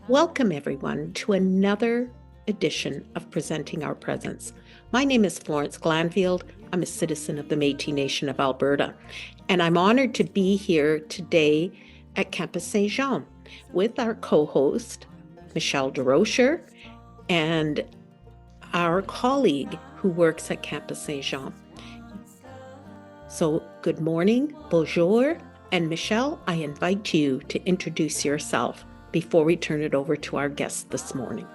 Welcome, everyone, to another edition of Presenting Our Presence. My name is Florence Glanfield. I'm a citizen of the Métis Nation of Alberta, and I'm honored to be here today at Campus Saint-Jean with our co-host, Michelle Durocher, and our colleague who works at Campus Saint-Jean. So good morning, bonjour, and Michelle, I invite you to introduce yourself before we turn it over to our guest this morning.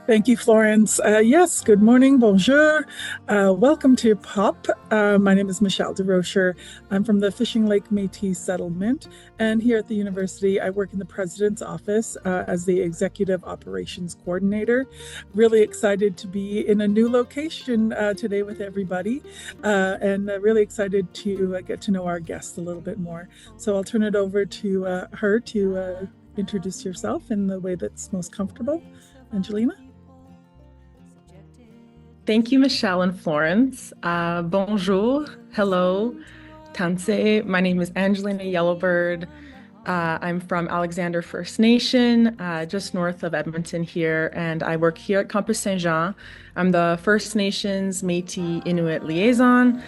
Thank you, Florence. Yes, good morning, bonjour. Welcome to POP. My name is Michelle Durocher. I'm from the Fishing Lake Métis Settlement, and here at the university, I work in the president's office as the Executive Operations Coordinator. Really excited to be in a new location today with everybody, and really excited to get to know our guest a little bit more. So I'll turn it over to her to introduce yourself in the way that's most comfortable. Angelina? Thank you, Michelle and Florence. Bonjour, hello, Tanse. My name is Angelina Yellowbird. I'm from Alexander First Nation, just north of Edmonton here, and I work here at Campus Saint-Jean. I'm the First Nations Métis Inuit liaison.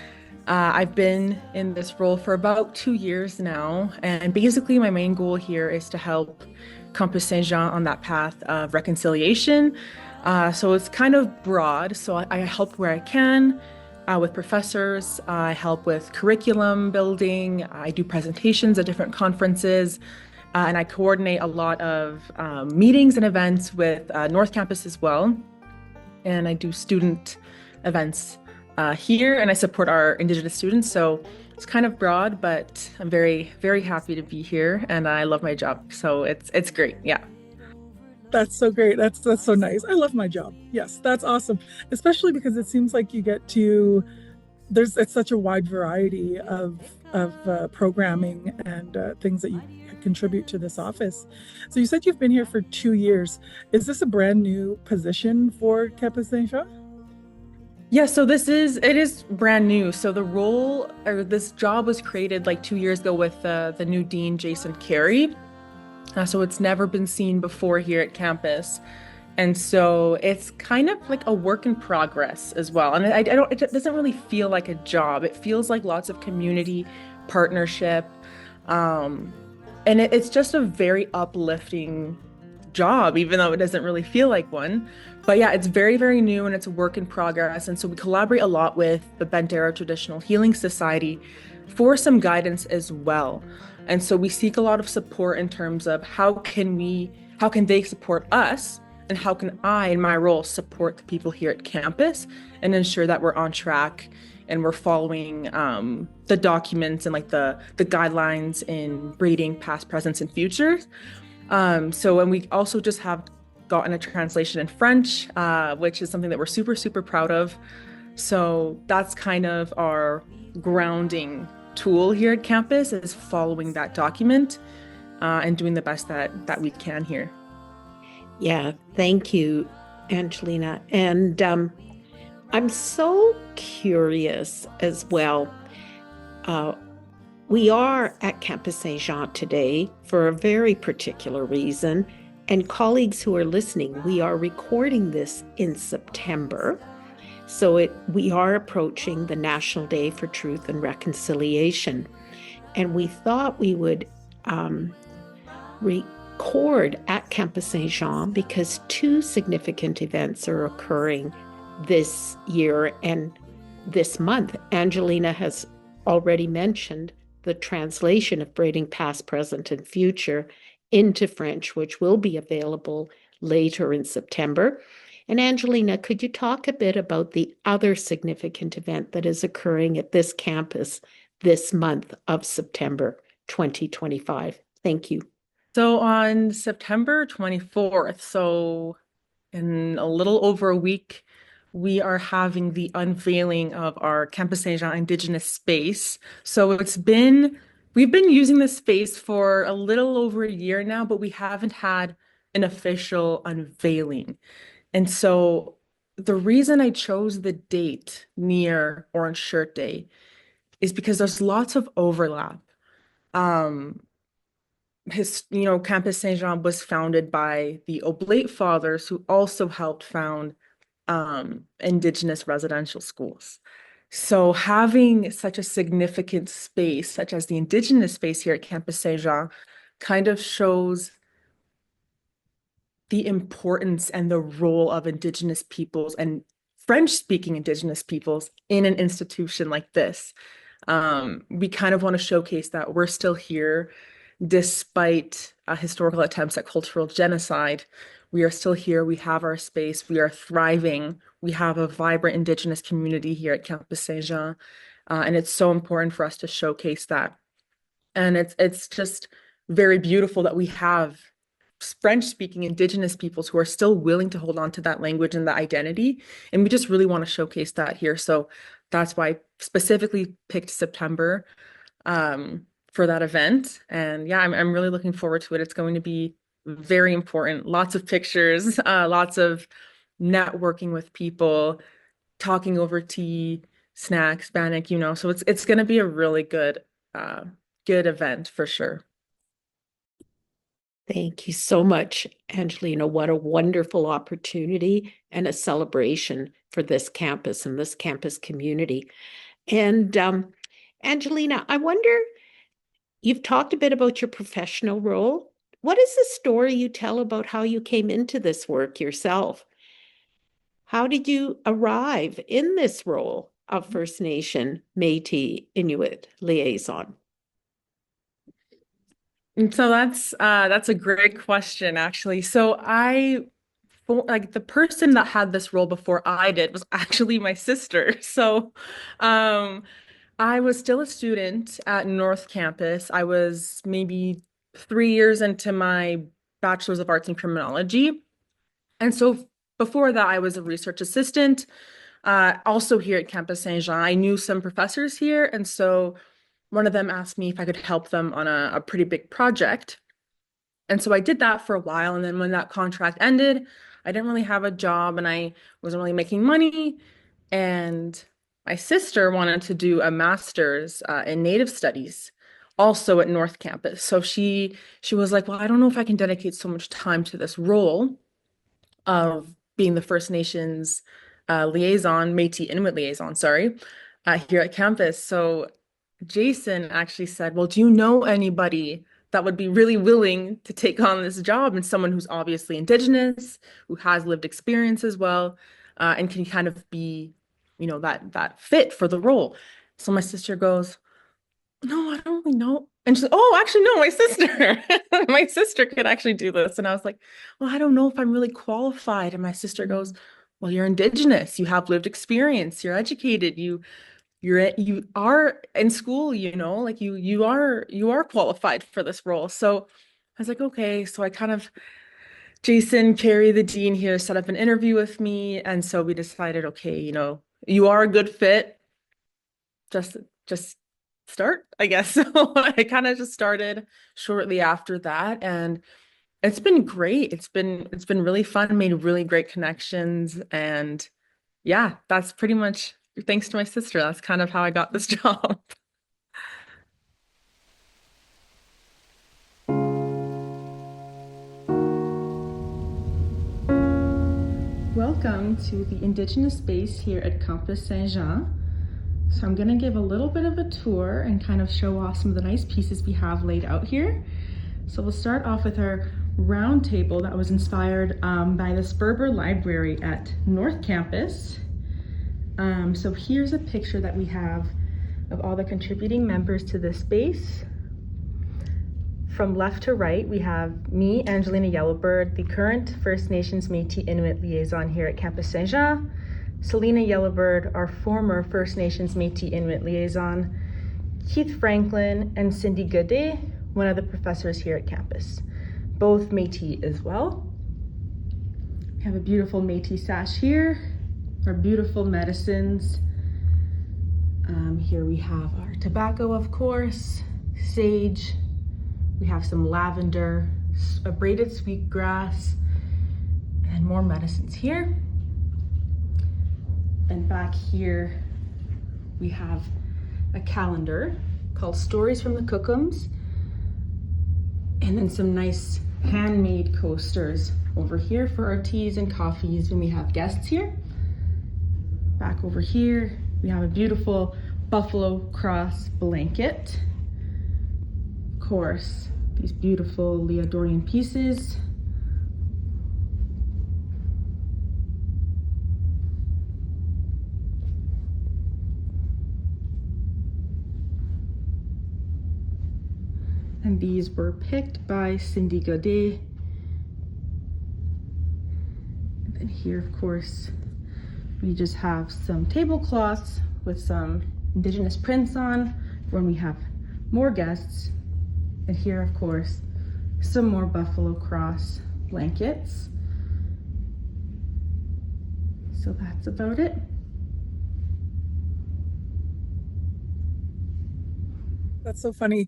I've been in this role for about 2 years now, and basically my main goal here is to help Campus Saint-Jean on that path of reconciliation. So it's kind of broad, so I help where I can with professors, I help with curriculum building, I do presentations at different conferences, and I coordinate a lot of meetings and events with North Campus as well, and I do student events here, and I support our Indigenous students. So it's kind of broad, but I'm very, very happy to be here, and I love my job. So it's great. Yeah. That's so great. That's so nice. I love my job. Yes, that's awesome. Especially because it seems like you get to it's such a wide variety of programming and things that you contribute to this office. So you said you've been here for 2 years. Is this a brand new position for Campus Saint-Jean? Yeah, so it is brand new. So the role or this job was created like 2 years ago with the new dean, Jason Carey. So it's never been seen before here at campus. And so it's kind of like a work in progress as well. And it doesn't really feel like a job. It feels like lots of community partnership. And it's just a very uplifting job, even though it doesn't really feel like one. But yeah, it's very, very new and it's a work in progress. And so we collaborate a lot with the Bentera Traditional Healing Society for some guidance as well. And so we seek a lot of support in terms of how can they support us, and how can I, in my role, support the people here at campus and ensure that we're on track and we're following the documents and like the guidelines in breeding past, present, and futures. And we also just have gotten a translation in French, which is something that we're super, super proud of. So that's kind of our grounding tool here at campus, is following that document and doing the best that we can here. Yeah, thank you, Angelina. And I'm so curious as well. We are at Campus Saint-Jean today for a very particular reason. And colleagues who are listening, we are recording this in September. So we are approaching the National Day for Truth and Reconciliation. And we thought we would record at Campus Saint-Jean because 2 significant events are occurring this year and this month. Angelina has already mentioned the translation of Braiding Past, Present, and Future into French, which will be available later in September. And Angelina, could you talk a bit about the other significant event that is occurring at this campus this month of September 2025? Thank you. So on September 24th, so in a little over a week, we are having the unveiling of our Campus Saint-Jean Indigenous Space. So we've been using this space for a little over a year now, but we haven't had an official unveiling. And so the reason I chose the date near Orange Shirt Day is because there's lots of overlap. Campus Saint-Jean was founded by the Oblate Fathers, who also helped found Indigenous residential schools. So having such a significant space, such as the Indigenous space here at Campus Saint-Jean, kind of shows the importance and the role of Indigenous peoples and French-speaking Indigenous peoples in an institution like this. We kind of want to showcase that we're still here despite historical attempts at cultural genocide. We are still here. We have our space. We are thriving. We have a vibrant Indigenous community here at Campus Saint-Jean. And it's so important for us to showcase that. And it's just very beautiful that we have French-speaking Indigenous peoples who are still willing to hold on to that language and that identity. And we just really want to showcase that here. So that's why I specifically picked September for that event. And yeah, I'm really looking forward to it. It's going to be very important. Lots of pictures, lots of networking with people, talking over tea, snacks, bannock, so it's going to be a really good event for sure. Thank you so much, Angelina. What a wonderful opportunity and a celebration for this campus and this campus community. And Angelina, I wonder, you've talked a bit about your professional role. What is the story you tell about how you came into this work yourself? How did you arrive in this role of First Nation, Métis, Inuit liaison? So that's a great question, actually. So the person that had this role before I did was actually my sister. So I was still a student at North Campus. I was maybe 3 years into my Bachelor's of Arts in Criminology. And so before that, I was a research assistant, also here at Campus Saint-Jean. I knew some professors here, and so one of them asked me if I could help them on a pretty big project. And so I did that for a while. And then when that contract ended, I didn't really have a job and I wasn't really making money. And my sister wanted to do a master's in Native Studies, also at North Campus. So she was like, well, I don't know if I can dedicate so much time to this role of being the First Nations liaison, Métis Inuit liaison, sorry, here at campus. So Jason actually said, well, do you know anybody that would be really willing to take on this job, and someone who's obviously Indigenous, who has lived experience as well, and can kind of be, that fit for the role? So my sister goes, no, I don't really know. And she's like, oh, actually, no, my sister. My sister could actually do this. And I was like, well, I don't know if I'm really qualified. And my sister goes, well, you're Indigenous. You have lived experience. You're educated. You are in school, like you are qualified for this role. So I was like, okay. So Jason, Carrie, the dean here, set up an interview with me. And so we decided, okay, you are a good fit. Just start, I guess. So I kind of just started shortly after that. And it's been great. It's been really fun, made really great connections. And yeah, that's pretty much thanks to my sister. That's kind of how I got this job. Welcome to the Indigenous Space here at Campus Saint-Jean. So I'm going to give a little bit of a tour and kind of show off some of the nice pieces we have laid out here. So we'll start off with our round table that was inspired by the Sperber Library at North Campus. So here's a picture that we have of all the contributing members to this space. From left to right, we have me, Angelina Yellowbird, the current First Nations Métis Inuit liaison here at Campus Saint-Jean. Selena Yellowbird, our former First Nations Métis Inuit liaison. Keith Franklin and Cindy Godet, one of the professors here at campus, both Métis as well. We have a beautiful Métis sash here, our beautiful medicines. Here we have our tobacco, of course, sage. We have some lavender, a braided sweetgrass, and more medicines here. And back here, we have a calendar called Stories from the Cookums. And then some nice handmade coasters over here for our teas and coffees when we have guests here. Back over here, we have a beautiful buffalo cross blanket. Of course, these beautiful Leodorian pieces. And these were picked by Cindy Godet. And then here, of course, we just have some tablecloths with some Indigenous prints on when we have more guests. And here, of course, some more buffalo cross blankets. So that's about it. That's so funny.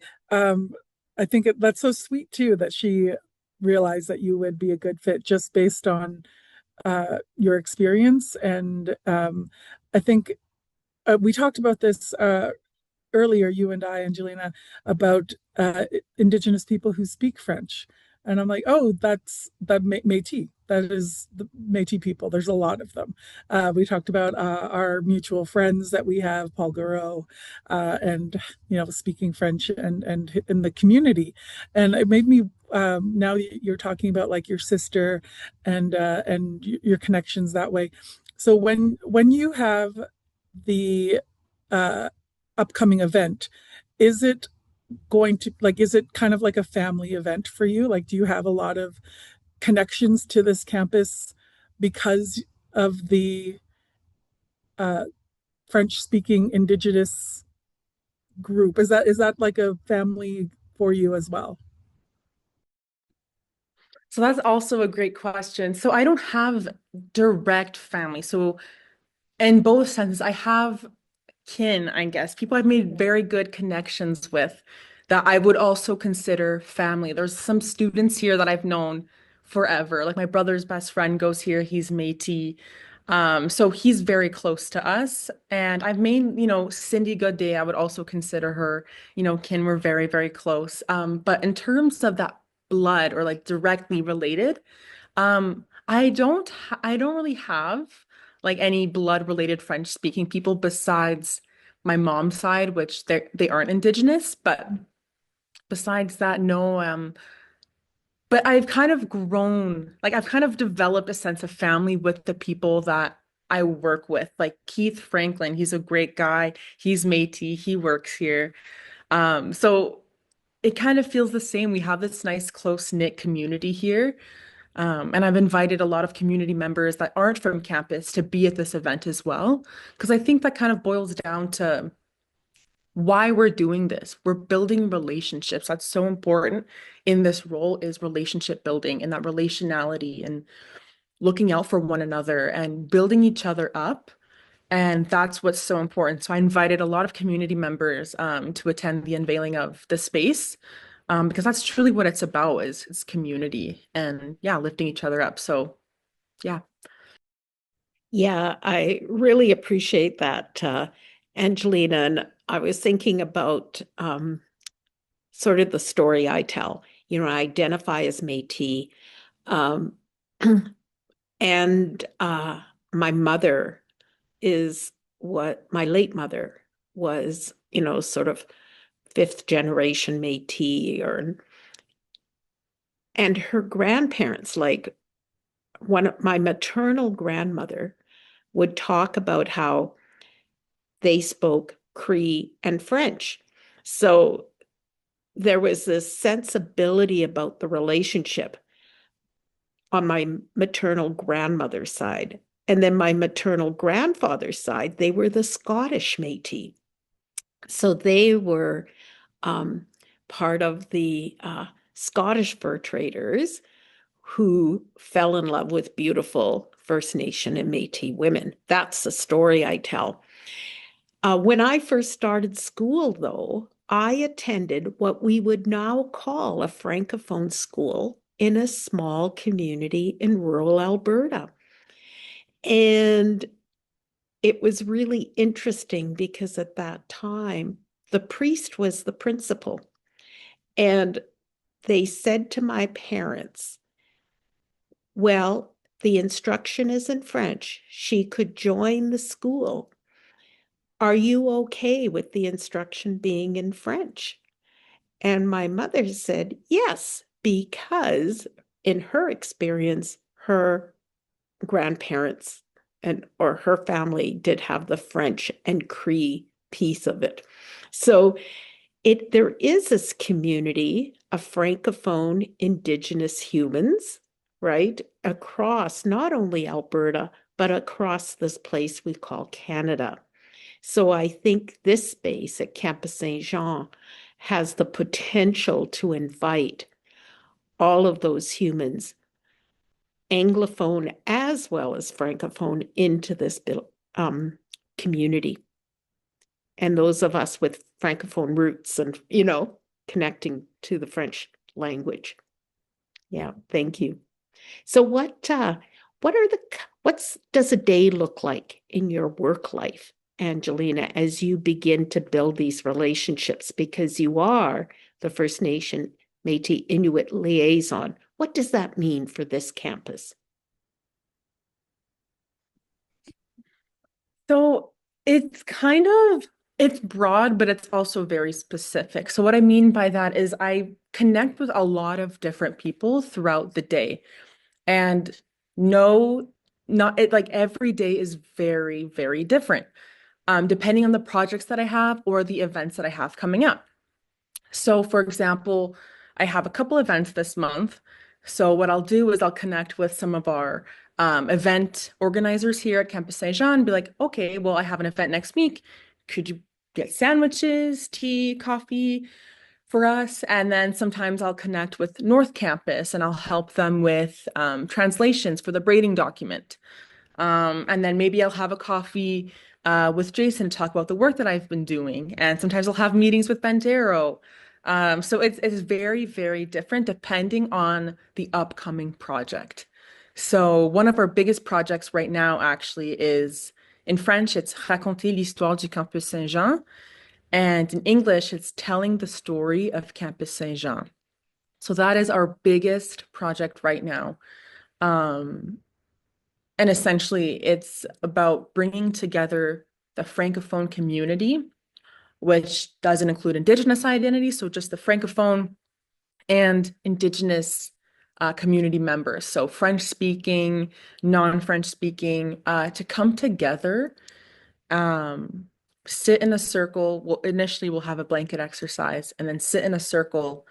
I think that's so sweet too that she realized that you would be a good fit just based on your experience. And I think we talked about this earlier, you and I, Angelina, about Indigenous people who speak French. And I'm like, oh, that's that Métis. That is the Métis people. There's a lot of them. We talked about our mutual friends that we have, Paul Guro, and speaking French and in the community. And it made me now you're talking about like your sister and your connections that way. So when you have the upcoming event, is it is it kind of like a family event for you? Like, do you have a lot of connections to this campus because of the French speaking Indigenous group? Is that like a family for you as well? So that's also a great question. So I don't have direct family. So in both senses, I have kin, I guess, people I've made very good connections with that I would also consider family. There's some students here that I've known forever. Like my brother's best friend goes here, he's Métis. So he's very close to us. And I've made, Cindy Godet, I would also consider her, kin, we're very, very close. But in terms of that blood or like directly related, I don't really have like any blood related French speaking people besides my mom's side, which they aren't Indigenous, but besides that, no. But I've kind of grown, like I've kind of developed a sense of family with the people that I work with. Like Keith Franklin, he's a great guy. He's Métis, he works here. So it kind of feels the same. We have this nice close-knit community here. And I've invited a lot of community members that aren't from campus to be at this event as well, because I think that kind of boils down to why we're doing this. We're building relationships. That's so important in this role is relationship building and that relationality and looking out for one another and building each other up. And that's what's so important. So I invited a lot of community members to attend the unveiling of the space because that's truly what it's about is community and yeah, lifting each other up. So yeah. Yeah, I really appreciate that, Angelina. And I was thinking about sort of the story I tell. I identify as Métis, um, and my mother is what my late mother was, sort of fifth generation Métis, and her grandparents, like my maternal grandmother would talk about how they spoke Cree and French. So there was this sensibility about the relationship on my maternal grandmother's side. And then my maternal grandfather's side, they were the Scottish Métis. So they were part of the Scottish fur traders who fell in love with beautiful First Nation and Métis women. That's the story I tell. When I first started school, though, I attended what we would now call a Francophone school in a small community in rural Alberta. And it was really interesting because at that time, the priest was the principal. And they said to my parents, well, the instruction is in French. She could join the school. Are you okay with the instruction being in French? And my mother said, yes, because in her experience, her grandparents or her family did have the French and Cree piece of it. So there is this community of Francophone Indigenous humans, right, across not only Alberta, but across this place we call Canada. So I think this space at Campus Saint Jean has the potential to invite all of those humans, Anglophone as well as Francophone, into this community. And those of us with Francophone roots and, connecting to the French language. Yeah, thank you. So does a day look like in your work life, Angelina, as you begin to build these relationships? Because you are the First Nation Métis Inuit liaison. What does that mean for this campus? So it's broad, but it's also very specific. So what I mean by that is I connect with a lot of different people throughout the day. And no, not it like every day is very, very different, depending on the projects that I have or the events that I have coming up. So, for example, I have a couple events this month. So, what I'll do is I'll connect with some of our event organizers here at Campus Saint Jean and be like, okay, well, I have an event next week. Could you get sandwiches, tea, coffee for us? And then sometimes I'll connect with North Campus and I'll help them with translations for the braiding document. And then maybe I'll have a coffee with Jason to talk about the work that I've been doing. And sometimes I'll have meetings with Bandero. So it's very, very different depending on the upcoming project. So one of our biggest projects right now actually is in French, it's Raconter l'histoire du Campus Saint-Jean. And in English, it's telling the story of Campus Saint-Jean. So that is our biggest project right now. And essentially, it's about bringing together the Francophone community, which doesn't include Indigenous identity, so just the Francophone and Indigenous community members, so French speaking, non-French speaking, to come together, sit in a circle. Well, initially, we'll have a blanket exercise and then sit in a circle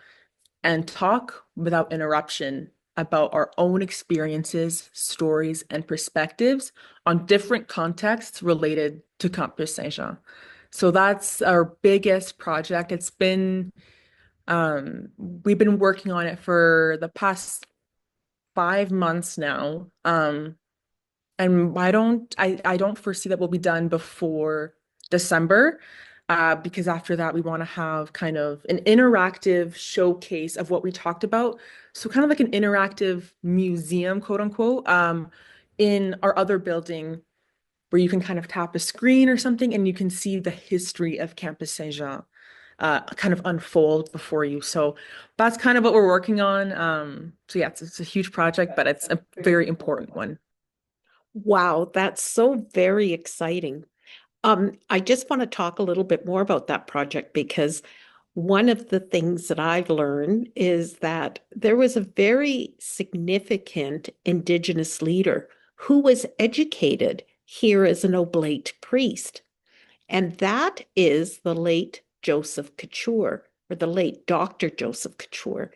and talk without interruption about our own experiences, stories, and perspectives on different contexts related to Campus Saint-Jean. So that's our biggest project. We've been working on it for the past 5 months now. And I don't foresee that will be done before December. Because after that, we want to have kind of an interactive showcase of what we talked about. So kind of like an interactive museum, quote unquote, in our other building where you can kind of tap a screen or something and you can see the history of Campus Saint-Jean kind of unfold before you. So that's kind of what we're working on. So yeah, it's a huge project, but it's a very important one. Wow, that's so very exciting. I just want to talk a little bit more about that project because one of the things that I've learned is that there was a very significant Indigenous leader who was educated here as an oblate priest. And that is the late Joseph Couture, or the late Dr. Joseph Couture.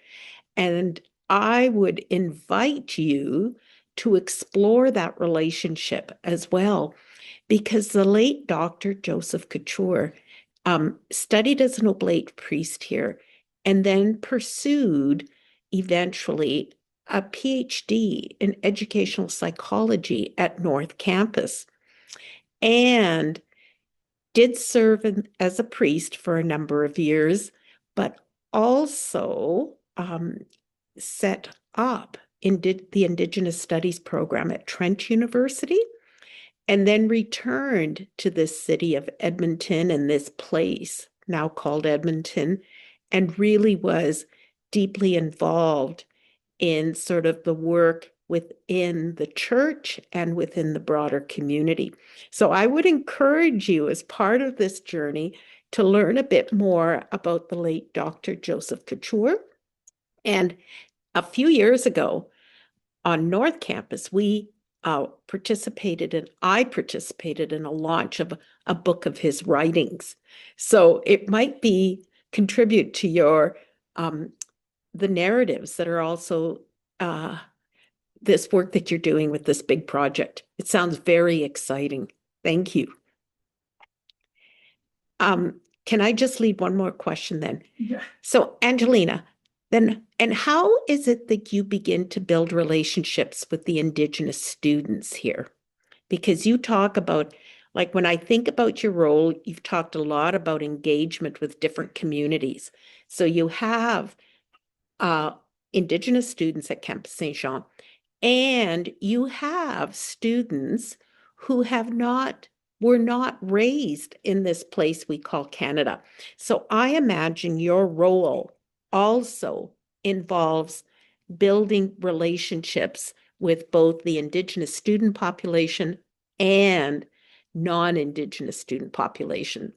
And I would invite you to explore that relationship as well, because the late Dr. Joseph Couture studied as an oblate priest here and then pursued eventually a PhD in educational psychology at North Campus and did serve as a priest for a number of years, but also set up the Indigenous Studies program at Trent University, and then returned to this city of Edmonton and this place now called Edmonton, and really was deeply involved in sort of the work within the church and within the broader community. So I would encourage you, as part of this journey, to learn a bit more about the late Dr. Joseph Couture. And a few years ago on North Campus, I participated in a launch of a book of his writings. So it might contribute to your the narratives that are also this work that you're doing with this big project. It sounds very exciting. Thank you. Can I just leave one more question then? Yeah. So, Angelina, and how is it that you begin to build relationships with the Indigenous students here? Because you talk about, like, when I think about your role, you've talked a lot about engagement with different communities. So you have Indigenous students at Campus Saint Jean, and you have students who were not raised in this place we call Canada. So I imagine your role also involves building relationships with both the Indigenous student population and non-Indigenous student population.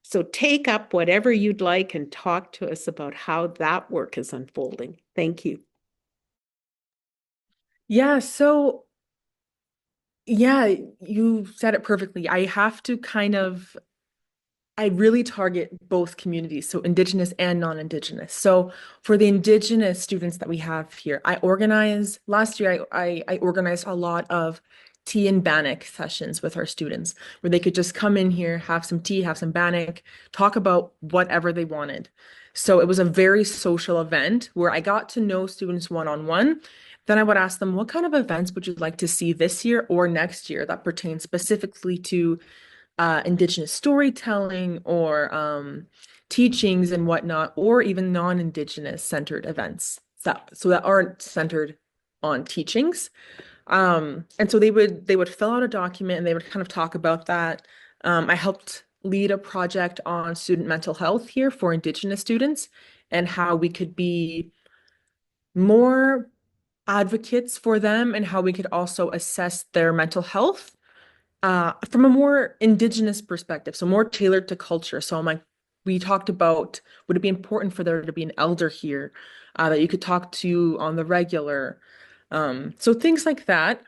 So take up whatever you'd like and talk to us about how that work is unfolding. Thank you. Yeah, so yeah, you said it perfectly. I really target both communities, so Indigenous and non-Indigenous. So for the Indigenous students that we have here, last year I organized a lot of tea and bannock sessions with our students where they could just come in here, have some tea, have some bannock, talk about whatever they wanted. So it was a very social event where I got to know students one-on-one. Then I would ask them, what kind of events would you like to see this year or next year that pertains specifically to Indigenous storytelling or teachings and whatnot, or even non-Indigenous centered events that aren't centered on teachings. And so they would fill out a document and they would kind of talk about that. I helped lead a project on student mental health here for Indigenous students and how we could be more advocates for them and how we could also assess their mental health from a more Indigenous perspective, so more tailored to culture. So we talked about, would it be important for there to be an elder here that you could talk to on the regular? So things like that.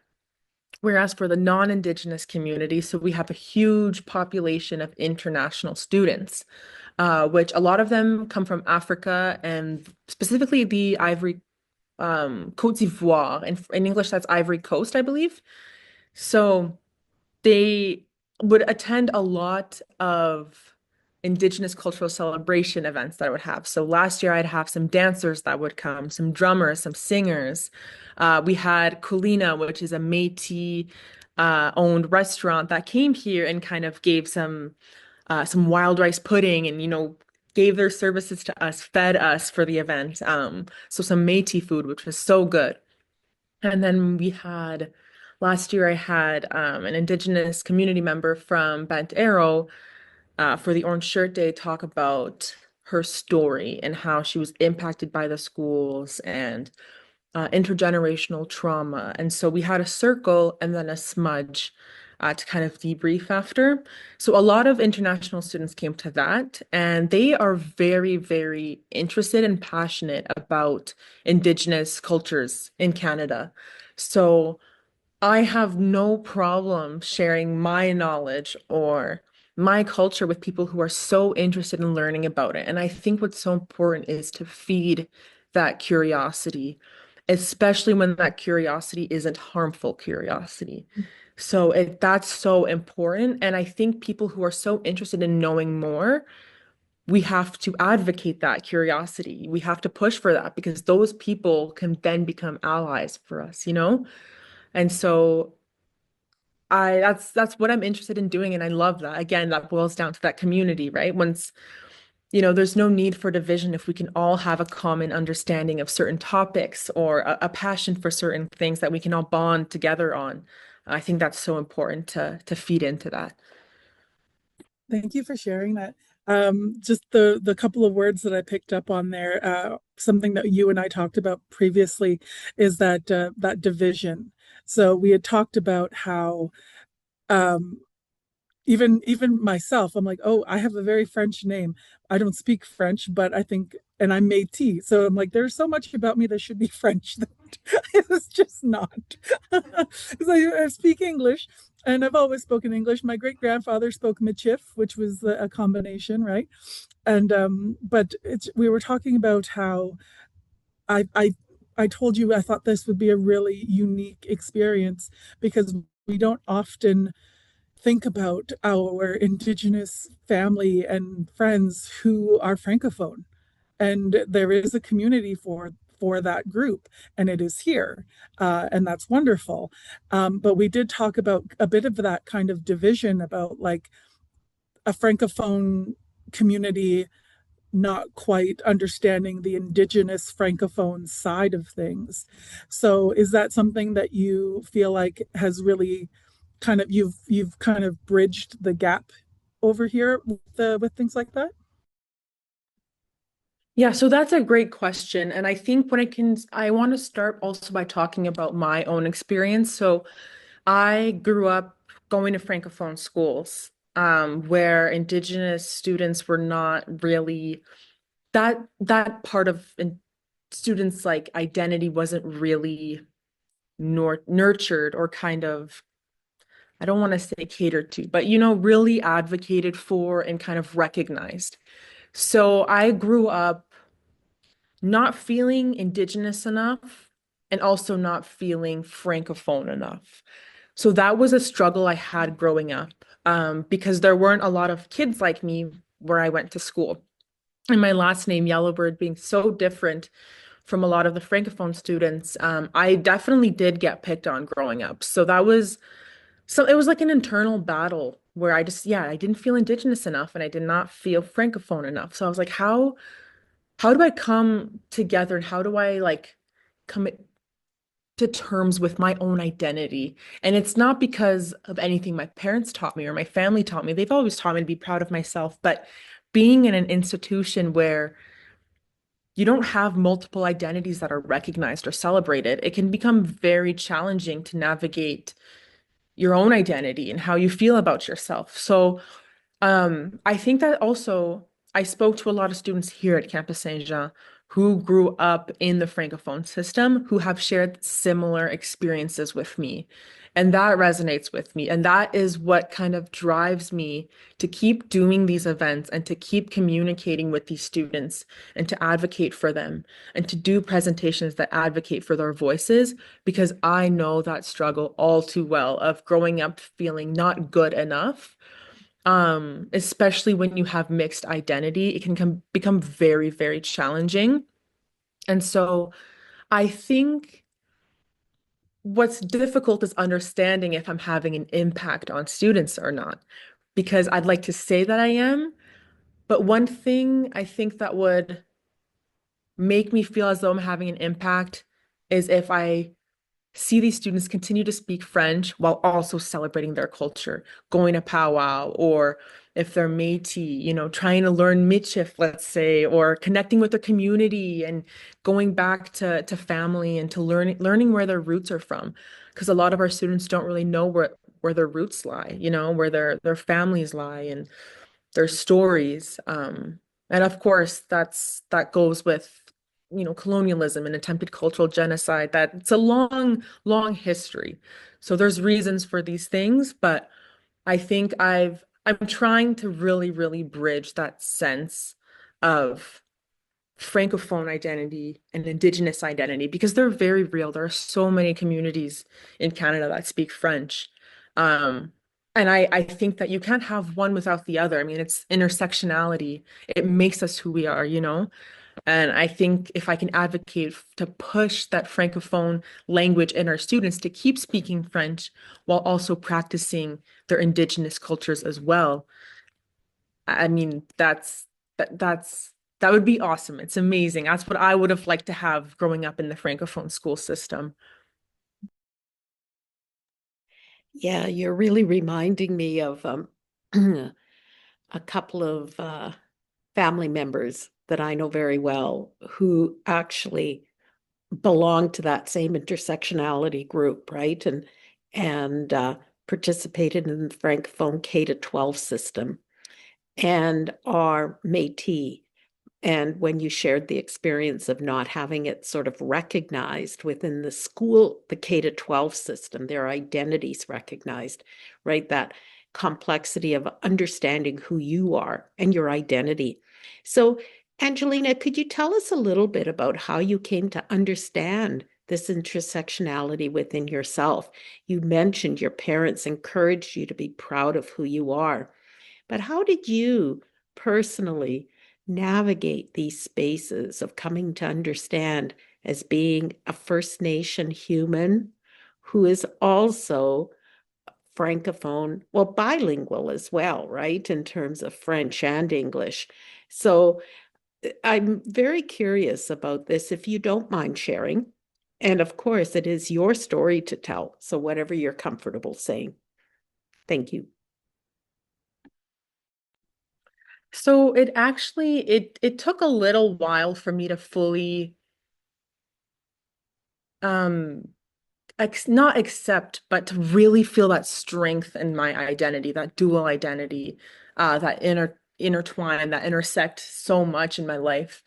Whereas for the non-Indigenous community, so we have a huge population of international students, which a lot of them come from Africa and specifically the Côte d'Ivoire. In English, that's Ivory Coast, I believe. So they would attend a lot of Indigenous cultural celebration events that I would have. So last year I'd have some dancers that would come, some drummers, some singers. We had Kulina, which is a Métis owned restaurant that came here and kind of gave some wild rice pudding and gave their services to us, fed us for the event. So some Métis food, which was so good. And then last year I had an Indigenous community member from Bent Arrow for the Orange Shirt Day talk about her story and how she was impacted by the schools and intergenerational trauma. And so we had a circle and then a smudge to kind of debrief after. So a lot of international students came to that, and they are very, very interested and passionate about Indigenous cultures in Canada. So I have no problem sharing my knowledge or my culture with people who are so interested in learning about it. And I think what's so important is to feed that curiosity, especially when that curiosity isn't harmful curiosity. So that's so important. And I think people who are so interested in knowing more, we have to advocate that curiosity. We have to push for that because those people can then become allies for us. And so that's what I'm interested in doing, and I love that. Again, that boils down to that community, right? There's no need for division if we can all have a common understanding of certain topics or a passion for certain things that we can all bond together on. I think that's so important to feed into that. Thank you for sharing that. Just the couple of words that I picked up on there, something that you and I talked about previously is that division. So we had talked about how um, even myself, I'm like, oh, I have a very French name. I don't speak French, but I think, and I'm Métis. So I'm like, there's so much about me that should be French that it was just not. Because I speak English and I've always spoken English. My great grandfather spoke Michif, which was a combination, right? And but we were talking about how I I I told you I thought this would be a really unique experience because we don't often think about our Indigenous family and friends who are Francophone. And there is a community for that group, and it is here, and that's wonderful. But we did talk about a bit of that kind of division about like a Francophone community not quite understanding the Indigenous Francophone side of things. So is that something that you feel like has really kind of you've kind of bridged the gap over here with things like that? Yeah, so that's a great question. And I think I want to start also by talking about my own experience. So I grew up going to Francophone schools, where Indigenous students were not really that part of students' like identity wasn't really nurtured or kind of, I don't want to say catered to, but really advocated for and kind of recognized. So I grew up not feeling Indigenous enough and also not feeling Francophone enough. So that was a struggle I had growing up, because there weren't a lot of kids like me where I went to school. And my last name, Yellowbird, being so different from a lot of the Francophone students, I definitely did get picked on growing up. It was like an internal battle where I didn't feel Indigenous enough and I did not feel Francophone enough. So I was like, how do I come together and how do I like come to terms with my own identity? And it's not because of anything my parents taught me or my family taught me. They've always taught me to be proud of myself, but being in an institution where you don't have multiple identities that are recognized or celebrated, it can become very challenging to navigate your own identity and how you feel about yourself. So I think that also I spoke to a lot of students here at Campus Saint-Jean who grew up in the Francophone system who have shared similar experiences with me. And that resonates with me. And that is what kind of drives me to keep doing these events and to keep communicating with these students and to advocate for them and to do presentations that advocate for their voices, because I know that struggle all too well of growing up feeling not good enough, especially when you have mixed identity. It can become very, very challenging. And so I think what's difficult is understanding if I'm having an impact on students or not, because I'd like to say that I am. But one thing I think that would make me feel as though I'm having an impact is if I see these students continue to speak French while also celebrating their culture, going to powwow, or if they're Métis, trying to learn Michif, let's say, or connecting with their community and going back to family and to learning where their roots are from. Because a lot of our students don't really know where their roots lie, where their families lie and their stories. And of course, that goes with, colonialism and attempted cultural genocide. That it's a long, long history. So there's reasons for these things, but I think I'm trying to really, really bridge that sense of Francophone identity and Indigenous identity because they're very real. There are so many communities in Canada that speak French. Um, and I think that you can't have one without the other. I mean, it's intersectionality. It makes us who we are, And I think if I can advocate to push that Francophone language in our students to keep speaking French while also practicing their Indigenous cultures as well, I mean, that would be awesome. It's amazing. That's what I would have liked to have growing up in the Francophone school system. Yeah, you're really reminding me of a couple of family members that I know very well who actually belong to that same intersectionality group, right? And participated in the Francophone K to 12 system and are Métis. And when you shared the experience of not having it sort of recognized within the school, the K to 12 system, their identities recognized, right? That complexity of understanding who you are and your identity. So, Angelina, could you tell us a little bit about how you came to understand this intersectionality within yourself? You mentioned your parents encouraged you to be proud of who you are, but how did you personally navigate these spaces of coming to understand as being a First Nation human who is also Francophone, well, bilingual as well, right, in terms of French and English? So I'm very curious about this, if you don't mind sharing. And of course, it is your story to tell. So whatever you're comfortable saying. Thank you. So it actually it took a little while for me to fully um not accept, but to really feel that strength in my identity, that dual identity, that intertwine, that intersect so much in my life.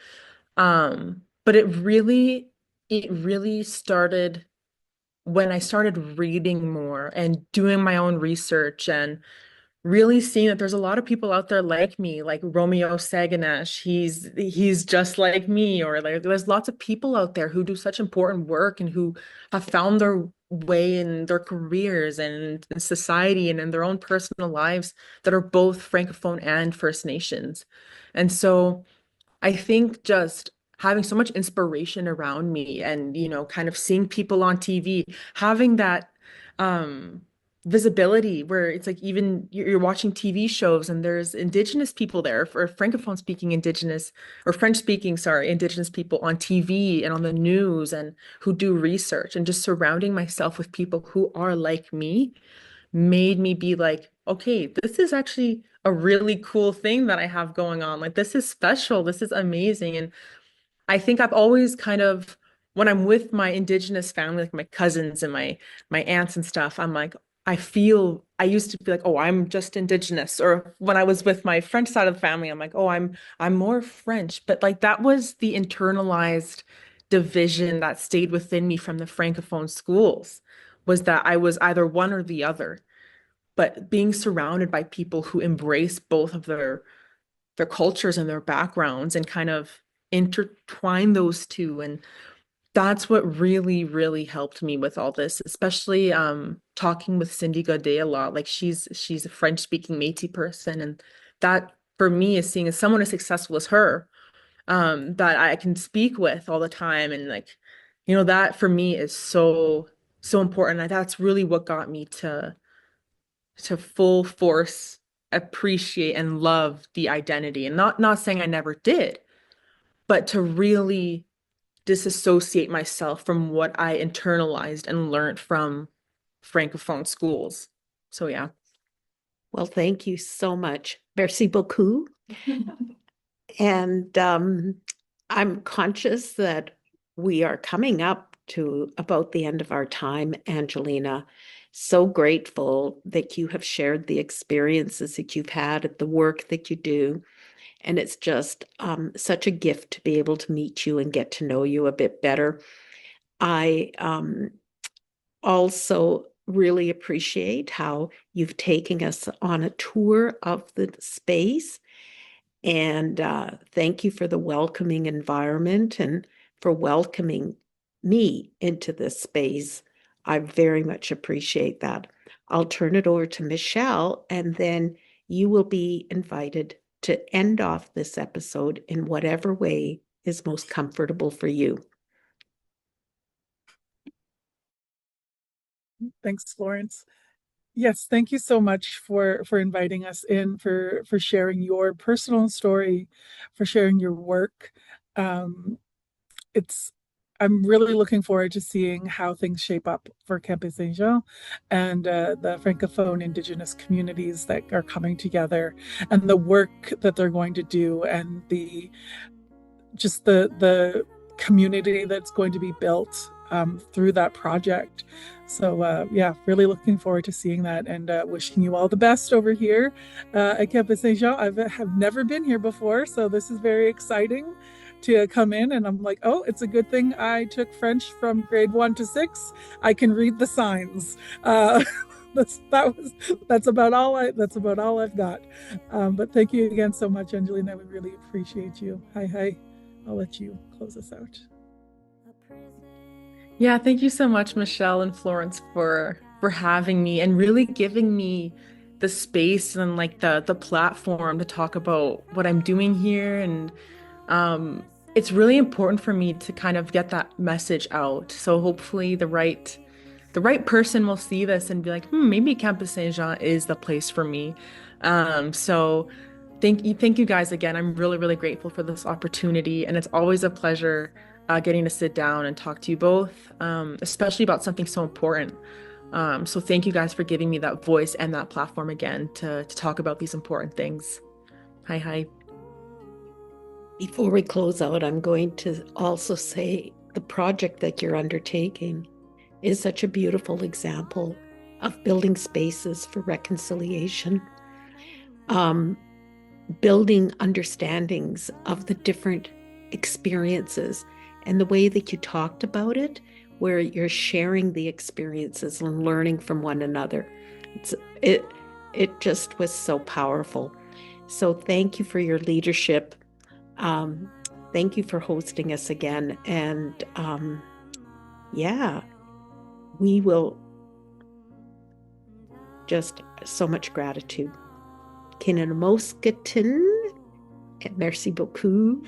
But it really started when I started reading more and doing my own research and really seeing that there's a lot of people out there like me, like Romeo Saganash. He's just like me, or like there's lots of people out there who do such important work and who have found their way in their careers and in society and in their own personal lives that are both Francophone and First Nations. And so I think just having so much inspiration around me and, kind of seeing people on TV, having that um visibility where it's like even you're watching TV shows and there's Indigenous people there, or Francophone speaking Indigenous or French speaking, sorry, Indigenous people on TV and on the news and who do research, and just surrounding myself with people who are like me made me be like, okay, this is actually a really cool thing that I have going on. Like, this is special. This is amazing. And I think I've always kind of, when I'm with my Indigenous family, like my cousins and my aunts and stuff, I'm like, I used to be like, oh, I'm just Indigenous. Or when I was with my French side of the family, I'm like, oh, I'm more French. But like that was the internalized division that stayed within me from the Francophone schools, was that I was either one or the other. But being surrounded by people who embrace both of their cultures and their backgrounds and kind of intertwine those two. And that's what really, really helped me with all this, especially talking with Cindy Godet a lot. Like she's a French-speaking Métis person. And that for me is seeing as someone as successful as her, that I can speak with all the time. And like, that for me is so, so important. And that's really what got me to full force appreciate and love the identity, and not saying I never did, but to really disassociate myself from what I internalized and learned from Francophone schools. So yeah. Well, thank you so much. Merci beaucoup. And I'm conscious that we are coming up to about the end of our time, Angelina. So grateful that you have shared the experiences that you've had at the work that you do. And it's just such a gift to be able to meet you and get to know you a bit better. I also really appreciate how you've taken us on a tour of the space. And thank you for the welcoming environment and for welcoming me into this space. I very much appreciate that. I'll turn it over to Michelle, and then you will be invited to end off this episode in whatever way is most comfortable for you. Thanks, Florence. Yes, thank you so much for inviting us in, for sharing your personal story, for sharing your work. It's I'm really looking forward to seeing how things shape up for Campus Saint-Jean and the Francophone Indigenous communities that are coming together, and the work that they're going to do, and the community that's going to be built through that project. So yeah, really looking forward to seeing that, and wishing you all the best over here at Campus Saint-Jean. I have never been here before, so this is very exciting to come in, and I'm like, oh, it's a good thing I took French from grade 1 to 6. I can read the signs. That's about all I've got. But thank you again so much, Angelina. We really appreciate you. Hi. I'll let you close us out. Yeah, thank you so much, Michelle and Florence, for having me and really giving me the space and like the platform to talk about what I'm doing here. And it's really important for me to kind of get that message out. So hopefully the right person will see this and be like, maybe Campus Saint-Jean is the place for me. So thank you guys again. I'm really, really grateful for this opportunity, and it's always a pleasure getting to sit down and talk to you both, especially about something so important. So thank you guys for giving me that voice and that platform again to talk about these important things. Hi. Before we close out, I'm going to also say the project that you're undertaking is such a beautiful example of building spaces for reconciliation, building understandings of the different experiences, and the way that you talked about it, where you're sharing the experiences and learning from one another. It just was so powerful. So thank you for your leadership. Thank you for hosting us again. And yeah, we will just so much gratitude. Merci beaucoup.